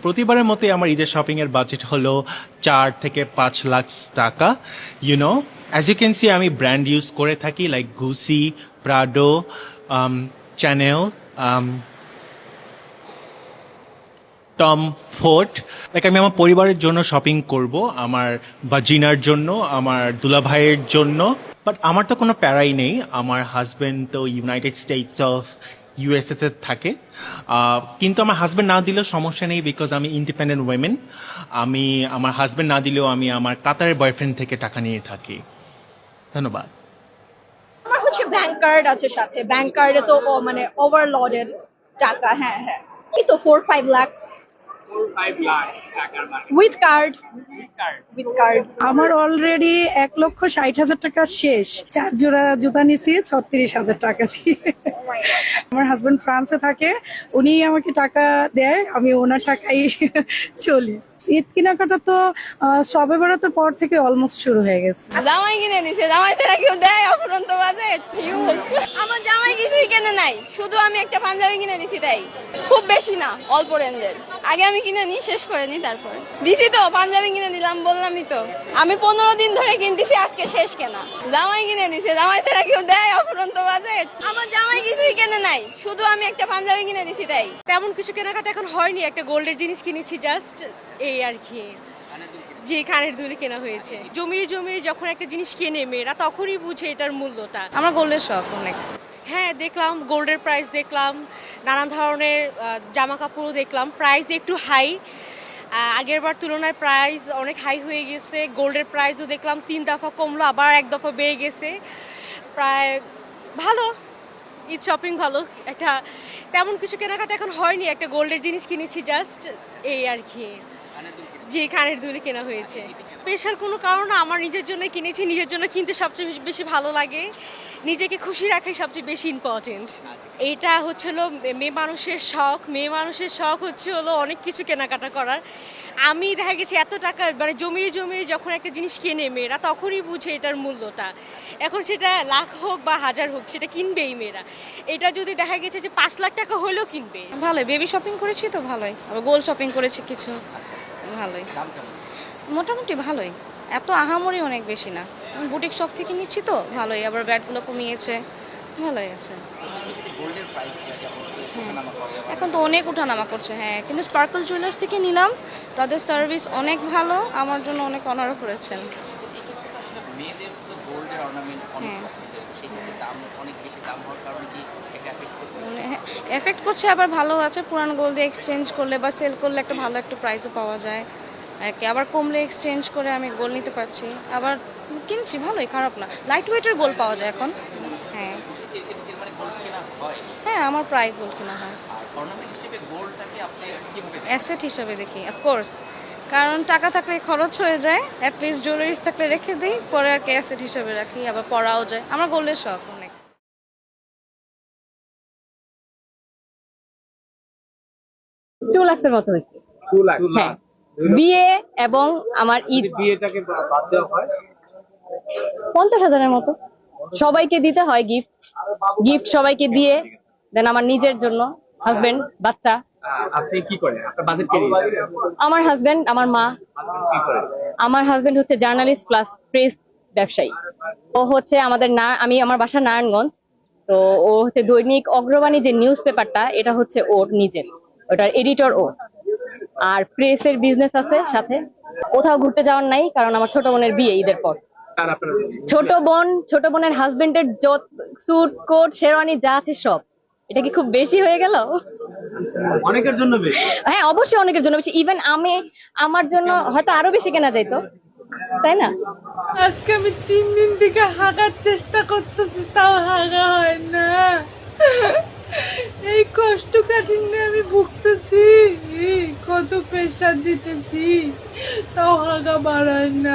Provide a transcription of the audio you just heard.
প্রতিবারের মতোই আমার ঈদের শপিংয়ের বাজেট হলো 4 থেকে 5 লাখ টাকা। অ্যাজ ইউ ক্যান সি আমি ব্র্যান্ড ইউজ করে থাকি like Gucci, Prada, Chanel, Tom Ford. Like আমি আমার পরিবারের জন্য শপিং করব, আমার বাজিনার জন্য, আমার দুলাভাইয়ের জন্য। বাট আমার তো কোনো প্যারাই নেই, আমার হাজব্যান্ড তো ইউনাইটেড স্টেটস অফ ইউএসএতে থাকে। কিন্তু আমার হাজব্যান্ড না দিলেও সমস্যা নেই, বিকজ আমি ইন্ডিপেন্ডেন্ট ওয়েমেন। আমি আমার হাজব্যান্ড না দিলেও আমি আমার কাতারের বয়ফ্রেন্ড থেকে টাকা নিয়ে থাকি। ধন্যবাদ। আমার হচ্ছে ব্যাংক কার্ড আছে সাথে, ব্যাংক কার্ডে তো মানে ওভারলোডেড টাকা। হ্যাঁ হ্যাঁ, এই তো 4-5 lakh with card. With card আমার অলরেডি 1,60,000 টাকা শেষ। 4 জোড়া জুতা নিছি 36,000 টাকা দিয়ে। আমার হাজবেন্ড ফ্রান্সে থাকে, উনি আমাকে টাকা দেয়, আমি ওনার টাকাই চলি। ঈদ কেনাকাটা তো সবে বেড়াতে পর থেকে অলমোস্ট শুরু হয়ে গেছে। জামাই কিনে দিছে, জামাই ছাড়া কেউ দেয় অফুরন্ত বাজেট? আমার জামাই কিছুই কেনে নাই, শুধু আমি একটা পাঞ্জাবি কিনে দিছি, তাই খুব বেশি না, অল্প রেঞ্জের। আগে আমি কিনে নিই, শেষ করে নিই, তারপরে দিছি তো পাঞ্জাবি কিনে দিলাম, বললামই তো আমি 15 দিন ধরে কিনতেছি, আজকে শেষ কেনা। জামাই কিনে দিছে, জামাই ছাড়া কেউ দেয় অফুরন্ত বাজেট? আমার জামাই কিছুই কেনে নাই, শুধু আমি একটা পাঞ্জাবি কিনে দিছি, তাই। তেমন কিছু কেনাকাটা এখন হয়নি, একটা গোল্ডের জিনিস কিনেছি জাস্ট, এই আর কি। যে কানের দুল কেনা হয়েছে। জমিয়ে জমিয়ে যখন একটা জিনিস কেনে মেয়েরা, তখনই বুঝে এটার মূল্যটা। আমার গোল্ডের শখ অনেক। হ্যাঁ, দেখলাম গোল্ডের প্রাইস, দেখলাম নানান ধরনের জামা কাপড়ও দেখলাম, প্রাইস একটু হাই। আগের বার তুলনায় প্রাইস অনেক হাই হয়ে গেছে। গোল্ডের প্রাইসও দেখলাম 3 দফা কমলো, আবার 1 দফা বেড়ে গেছে। প্রায় ভালো, ঈদ শপিং ভালো। একটা তেমন কিছু কেনাকাটা এখন হয়নি, একটা গোল্ডের জিনিস কিনেছি জাস্ট, এই আর কি। যে কানের দুল কেনা হয়েছে। স্পেশাল কোনো কারণ, আমার নিজের জন্য কিনেছি, নিজের জন্য কিনতে সবচেয়ে বেশি ভালো লাগে। নিজেকে খুশি রাখাই সবচেয়ে বেশি ইম্পর্টেন্ট। এটা হচ্ছিল মেয়ে মানুষের শখ। মেয়ে মানুষের শখ হচ্ছে হলো অনেক কিছু কেনাকাটা করার। আমি দেখা গেছে এত টাকা মানে জমিয়ে জমিয়ে যখন একটা জিনিস কেনে মেয়েরা, তখনই বুঝে এটার মূল্যটা। এখন সেটা লাখ হোক বা হাজার হোক, সেটা কিনবেই মেয়েরা। এটা যদি দেখা গেছে যে 5 লাখ টাকা হলেও কিনবে। ভালোই, বেবি শপিং করেছি তো ভালোই, আবার গোল্ড শপিং করেছি কিছু, ভালোই, মোটামুটি ভালোই। এত আহামরি অনেক বেশি না, বুটিক শপ থেকে নিচ্ছি তো ভালোই, আবার ব্যাটগুলো কমিয়েছে, ভালোই আছে। হ্যাঁ, এখন তো অনেক ওঠানামা করছে। হ্যাঁ, কিন্তু স্পার্কল জুয়েলার্স থেকে নিলাম, তাদের সার্ভিস অনেক ভালো, আমার জন্য অনেক অনারও করেছেন। হ্যাঁ, এফেক্ট করছে, আবার ভালো আছে। পুরান গোল্ড দিয়ে এক্সচেঞ্জ করলে বা সেল করলে একটা ভালো একটা প্রাইসও পাওয়া যায় আর কি। আবার কমলে এক্সচেঞ্জ করে আমি গোল্ড নিতে পারছি, আবার কিনছি, ভালোই, খারাপ না। লাইট ওয়েটের গোল্ড পাওয়া যায় এখন। হ্যাঁ হ্যাঁ, আমার প্রায় গোল্ড কেনা হয়। অ্যাসেট হিসাবে দেখি, অফকোর্স, কারণ টাকা থাকলে খরচ হয়ে যায়, অ্যাটলিস্ট জুয়েলারিজ থাকলে রেখে দিই, পরে আর কি অ্যাসেট হিসাবে রাখি, আবার পরাও যায়। আমার গোল্ডের শখ অনেক। 2 লাখের মতো হয়েছে। 2 লাখ। হ্যাঁ, বিয়ে এবং আমার ঈদ। বিয়েটাকে বাদ দেওয়া হয় 50,000-এর মতো। সবাইকে দিতে হয় গিফট, গিফট সবাইকে দিয়ে দেন আমার নিজের জন্য, হাজবেন্ড, বাচ্চা। আপনি কি করেন? আপনার বাজেট কি? আমার হাজবেন্ড, আমার মা। কি করেন? আমার হাজবেন্ড হচ্ছে জার্নালিস্ট প্লাস প্রেস ব্যবসায়ী। ও হচ্ছে আমাদের আমি আমার বাসা নারায়ণগঞ্জ, তো ও হচ্ছে দৈনিক অগ্রবাণী যে নিউজ পেপারটা, এটা হচ্ছে ওর নিজের, ওটার এডিটর ও। আর প্রেসের বিজনেস আছে সাথে। কোথাও ঘুরতে যাওয়ার নাই, কারণ আমার ছোট বোনের বিয়ে ঈদের পর। ছোট বোনের হাজবেন্ডের স্যুট কোট শেরওয়ানি যা আছে সব। এটা কি খুব বেশি হয়ে গেল? অনেকের জন্য বেশি। হ্যাঁ, অবশ্যই অনেকের জন্য বেশি। ইভেন আমার জন্য হয়তো আরো বেশি কেনা যাইতো, তাই না? আজকে আমি 3 দিন থেকে হাগার চেষ্টা করতেছি, তাও হাগা হয় না। এই কষ্ট কাঠিন্যে আমি ভুগতেছি, কত প্রেশার দিতেছি, তাও হাগা বাড়ায় না।